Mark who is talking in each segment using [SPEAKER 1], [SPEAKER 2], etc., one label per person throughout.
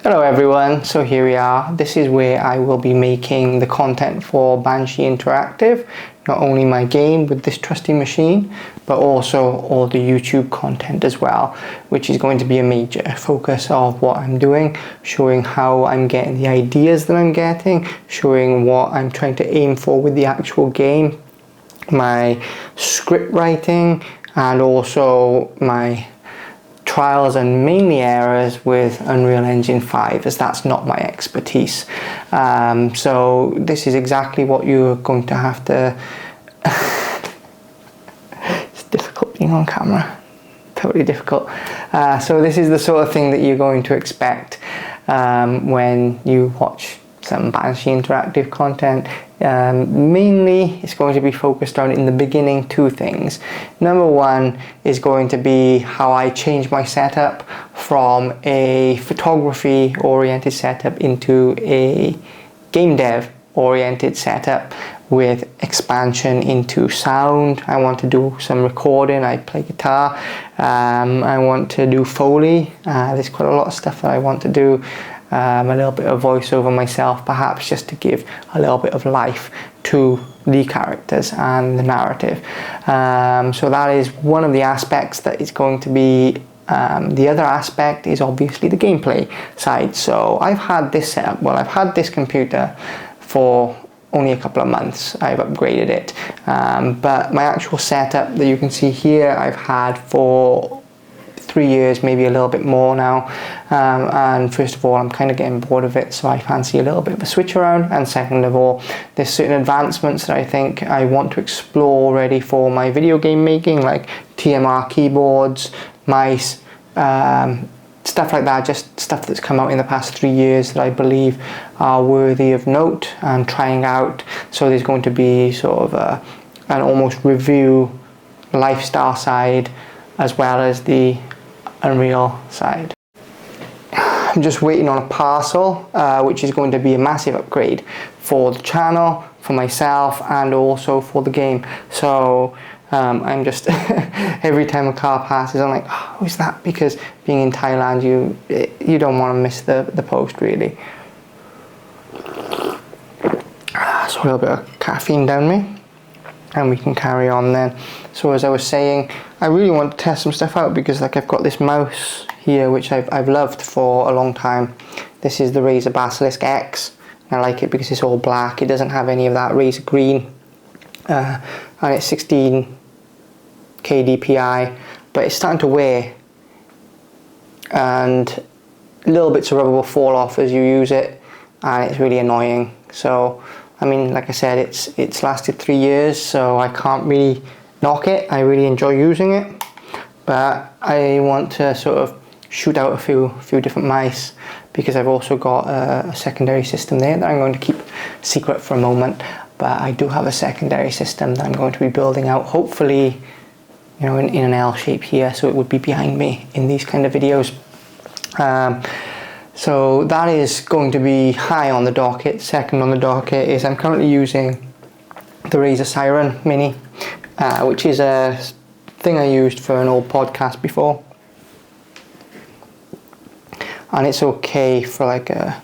[SPEAKER 1] Hello everyone, so here we are. This is where I will be making the content for Banshee Interactive, not only my game with this trusty machine, but also all the YouTube content as well, which is going to be a major focus of what I'm doing, showing how I'm getting the ideas that I'm getting, showing what I'm trying to aim for with the actual game, my script writing, and also my trials and mainly errors with Unreal Engine 5, as that's not my expertise. So this is exactly what you're going to have to it's difficult being on camera, totally difficult. So this is the sort of thing that you're going to expect when you watch some Banshee Interactive content. Mainly it's going to be focused on, in the beginning, two things. Number one is going to be how I change my setup from a photography oriented setup into a game dev oriented setup with expansion into sound. I want to do some recording, I play guitar, I want to do Foley, there's quite a lot of stuff that I want to do. A little bit of voiceover myself, perhaps, just to give a little bit of life to the characters and the narrative. So that is one of the aspects that is going to be. The other aspect is obviously the gameplay side. So I've had this setup, well, I've had this computer for only a couple of months. I've upgraded it, but my actual setup that you can see here, I've had for 3 years, maybe a little bit more now, and first of all, I'm kind of getting bored of it, so I fancy a little bit of a switch around. And second of all, there's certain advancements that I think I want to explore already for my video game making, like TMR keyboards, mice, stuff like that, just stuff that's come out in the past 3 years that I believe are worthy of note and trying out. So there's going to be sort of an almost review lifestyle side as well as the Unreal side. I'm just waiting on a parcel, which is going to be a massive upgrade for the channel, for myself, and also for the game. So I'm just every time a car passes, I'm like, oh, who's that? Because being in Thailand, you don't want to miss the post, really. So a little bit of caffeine down me, and we can carry on then. So as I was saying, I really want to test some stuff out, because like I've got this mouse here which I've loved for a long time. This is the Razer Basilisk X. I like it because it's all black, it doesn't have any of that Razer green, and it's 16 kDPI, but it's starting to wear and little bits of rubber will fall off as you use it, and it's really annoying. So I mean, like I said, it's lasted 3 years, so I can't really knock it. I really enjoy using it, but I want to sort of shoot out a few different mice, because I've also got a secondary system there that I'm going to keep secret for a moment. But I do have a secondary system that I'm going to be building out, hopefully, you know, in an L shape here, so it would be behind me in these kind of videos. So that is going to be high on the docket. Second on the docket is I'm currently using the Razer Siren Mini, which is a thing I used for an old podcast before, and it's okay for like a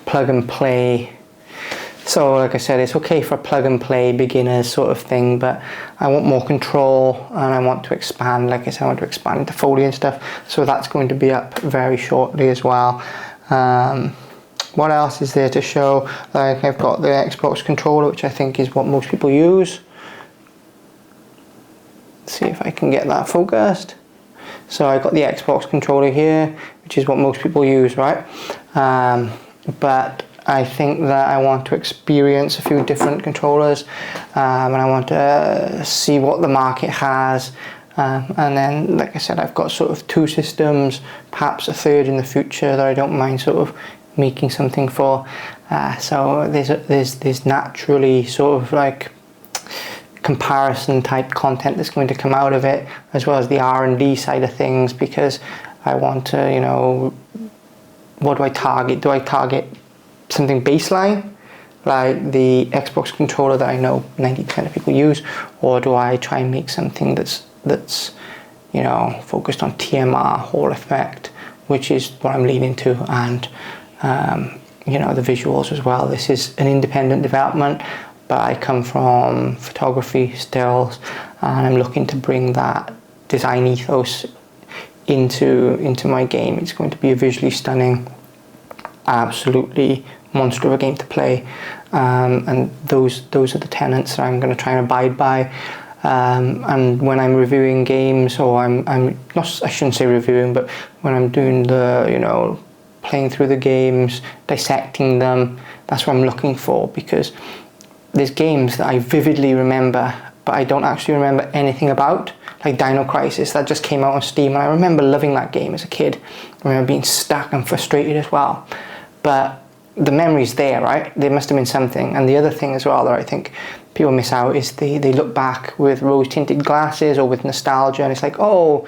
[SPEAKER 1] plug and play. So like I said, it's okay for a plug and play beginners sort of thing, but I want more control and I want to expand. Like I said, I want to expand into Foley and stuff, so that's going to be up very shortly as well. What else is there to show? Like, I've got the Xbox controller, which I think is what most people use. Let's see if I can get that focused. So I got the Xbox controller here, which is what most people use, right? But I think that I want to experience a few different controllers, and I want to see what the market has. And then, like I said, I've got sort of 2 systems, perhaps a third in the future that I don't mind sort of making something for. So there's naturally sort of like comparison type content that's going to come out of it, as well as the R&D side of things, because I want to, you know, what do I target? Do I target something baseline, like the Xbox controller that I know 90% of people use, or do I try and make something that's focused on TMR, Hall effect, which is what I'm leaning to, and you know, the visuals as well. This is an independent development, but I come from photography, stills, and I'm looking to bring that design ethos into my game. It's going to be a visually stunning, absolutely monster of a game to play, and those are the tenets that I'm going to try and abide by. And when I'm reviewing games, or I'm not, I shouldn't say reviewing, but when I'm doing the, you know, playing through the games, dissecting them, that's what I'm looking for, because there's games that I vividly remember, but I don't actually remember anything about, like Dino Crisis, that just came out on Steam, and I remember loving that game as a kid. I remember being stuck and frustrated as well, but the memory's there, right? There must have been something. And the other thing as well that I think people miss out is they look back with rose-tinted glasses or with nostalgia, and it's like, oh,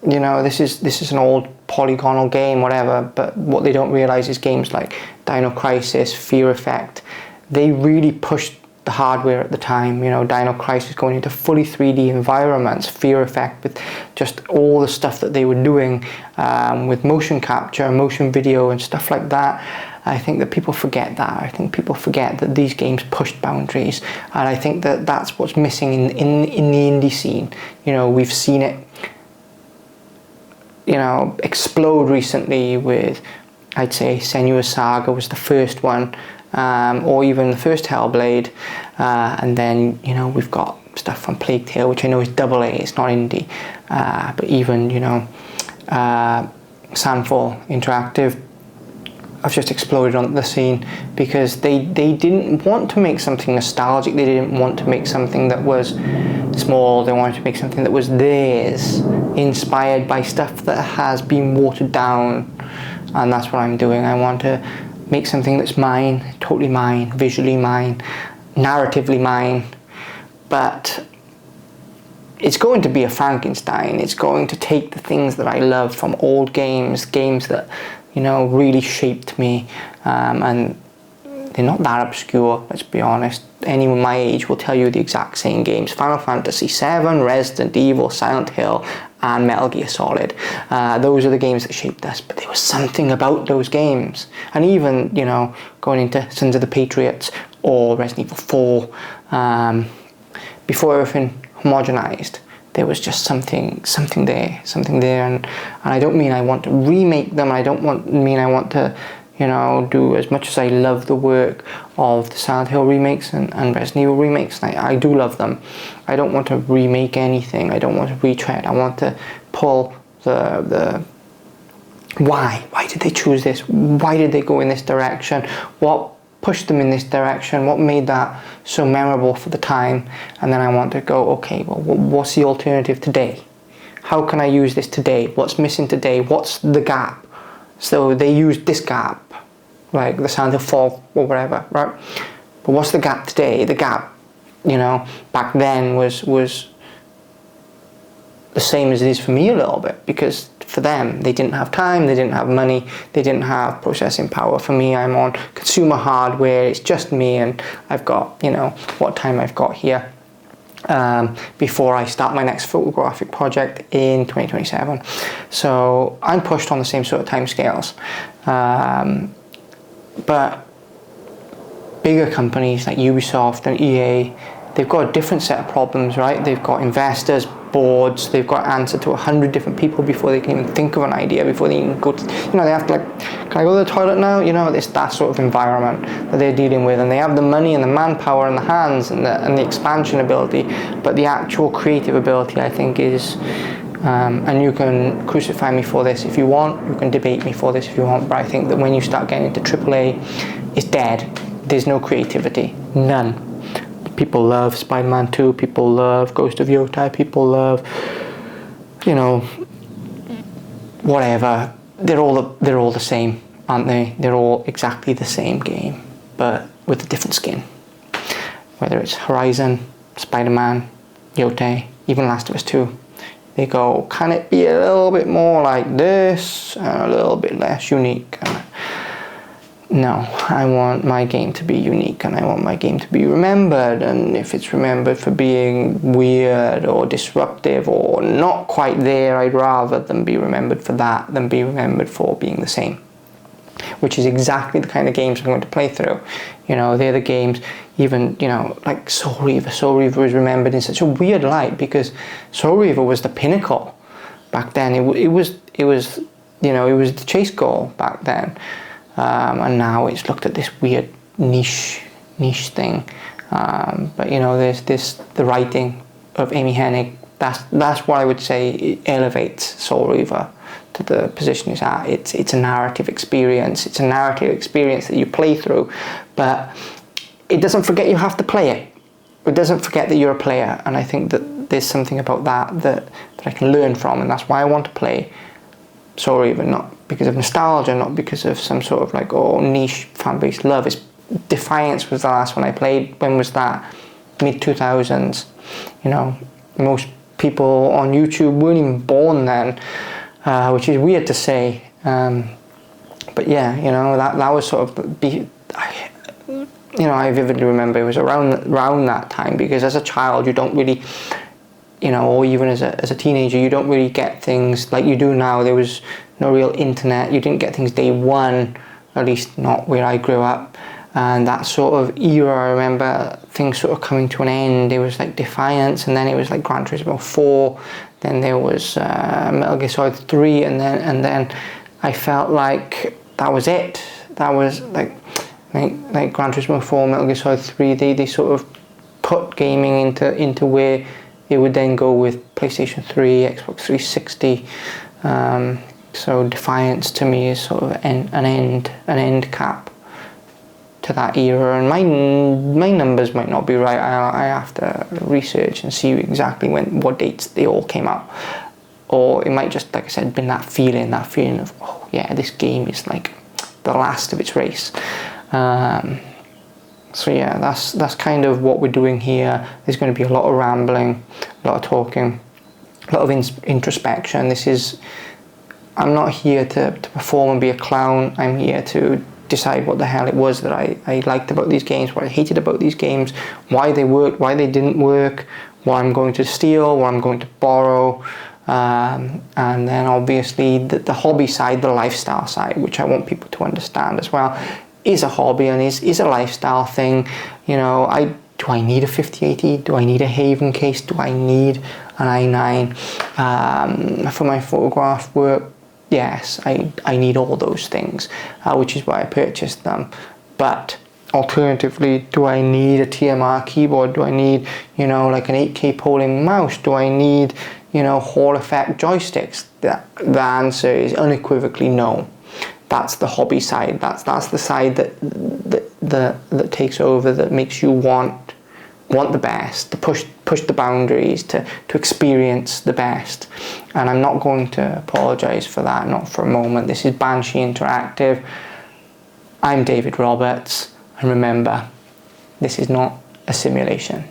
[SPEAKER 1] you know, this is an old polygonal game, whatever. But what they don't realize is games like Dino Crisis, Fear Effect, they really pushed the hardware at the time. You know, Dino Crisis going into fully 3D environments, Fear Effect with just all the stuff that they were doing with motion capture, motion video and stuff like that. I think that people forget that. I think people forget that these games pushed boundaries, and I think that that's what's missing in the indie scene. You know, we've seen it, you know, explode recently with, I'd say, Senua's Saga was the first one, or even the first Hellblade, and then, you know, we've got stuff from Plague Tale, which I know is AA, it's not indie, but even, you know, Sandfall Interactive have just exploded on the scene, because they didn't want to make something nostalgic, they didn't want to make something that was small, they wanted to make something that was theirs, inspired by stuff that has been watered down, and that's what I'm doing. I want to make something that's mine, totally mine, visually mine, narratively mine, but it's going to be a Frankenstein. It's going to take the things that I love from old games that, you know, really shaped me, and they're not that obscure, let's be honest. Anyone my age will tell you the exact same games: Final Fantasy VII, Resident Evil, Silent Hill, and Metal Gear Solid. Those are the games that shaped us, but there was something about those games. And even, you know, going into Sons of the Patriots or Resident Evil 4, before everything homogenized, there was just something there, and I don't mean I want to remake them, I don't mean I want to, you know, do, as much as I love the work of the Silent Hill remakes and Resident Evil remakes, and I do love them, I don't want to remake anything, I don't want to retread, I want to pull the why did they choose this, why did they go in this direction, what pushed them in this direction, what made that so memorable for the time, and then I want to go, okay, well, what's the alternative today? How can I use this today? What's missing today? What's the gap? So they used this gap, like the Silent Hill 4 or whatever, right? But what's the gap today? The gap, you know, back then was the same as it is for me a little bit, because for them, they didn't have time, they didn't have money, they didn't have processing power. For me, I'm on consumer hardware, it's just me, and I've got, you know, what time I've got here before I start my next photographic project in 2027. So I'm pushed on the same sort of timescales. But bigger companies like Ubisoft and EA, they've got a different set of problems, right? They've got investors, boards, they've got to answer to 100 different people before they can even think of an idea, before they even go to, you know, they have to, like, can I go to the toilet now? You know, it's that sort of environment that they're dealing with, and they have the money and the manpower and the hands and the expansion ability, but the actual creative ability, I think, is, and you can crucify me for this if you want, you can debate me for this if you want, but I think that when you start getting into AAA, it's dead. There's no creativity, none. People love Spider-Man 2, people love Ghost of Yotai, people love, you know, whatever. They're all the same, aren't they? They're all exactly the same game, but with a different skin. Whether it's Horizon, Spider-Man, Yotai, even Last of Us 2, they go, can it be a little bit more like this and a little bit less unique? No, I want my game to be unique, and I want my game to be remembered, and if it's remembered for being weird or disruptive or not quite there, I'd rather them be remembered for that than be remembered for being the same. which is exactly the kind of games I'm going to play through. You know, they're the games, even, you know, like Soul Reaver. Soul Reaver is remembered in such a weird light because Soul Reaver was the pinnacle back then. It was you know, it was the chase goal back then, and now it's looked at this weird niche thing. But you know, there's the writing of Amy Hennig. That's what I would say elevates Soul Reaver to the position it's at. It's a narrative experience. It's a narrative experience that you play through, but it doesn't forget you have to play it. It doesn't forget that you're a player, and I think that there's something about that I can learn from, and that's why I want to play Soul Reaver, not because of nostalgia, not because of some sort of like, oh, niche fan-based love. It's Defiance was the last one I played. When was that? Mid-2000s. You know, most people on YouTube weren't even born then, which is weird to say. But yeah, you know, that was sort of, you know, I vividly remember it was around that time, because as a child you don't really, you know, or even as a teenager, you don't really get things like you do now. There was no real internet. You didn't get things day one, at least not where I grew up. And that sort of era, I remember things sort of coming to an end. There was like Defiance, and then it was like Gran Turismo 4, then there was Metal Gear Solid 3, and then I felt like that was it. That was like Gran Turismo 4, Metal Gear Solid 3, they sort of put gaming into where it would then go with PlayStation 3, Xbox 360. So Defiance to me is sort of an end cap to that era, and my numbers might not be right. I have to research and see exactly what dates they all came out, or it might just, like I said, been that feeling of, oh yeah, this game is like the last of its race. So yeah, that's kind of what we're doing here. There's going to be a lot of rambling, a lot of talking, a lot of introspection. I'm not here to perform and be a clown. I'm here to decide what the hell it was that I liked about these games, what I hated about these games, why they worked, why they didn't work, what I'm going to steal, what I'm going to borrow, and then obviously the hobby side, the lifestyle side, which I want people to understand as well, is a hobby and is a lifestyle thing. You know, do I need a 5080? Do I need a Haven case? Do I need an i9 for my photograph work? Yes, I need all those things, which is why I purchased them. But alternatively, do I need a TMR keyboard? Do I need, you know, like an 8K polling mouse? Do I need, you know, Hall effect joysticks? The answer is unequivocally no. That's the hobby side. That's the side that takes over, that makes you want the best, to push the boundaries, to experience the best. And I'm not going to apologize for that, not for a moment. This is Banshee Interactive. I'm David Roberts, and remember, this is not a simulation.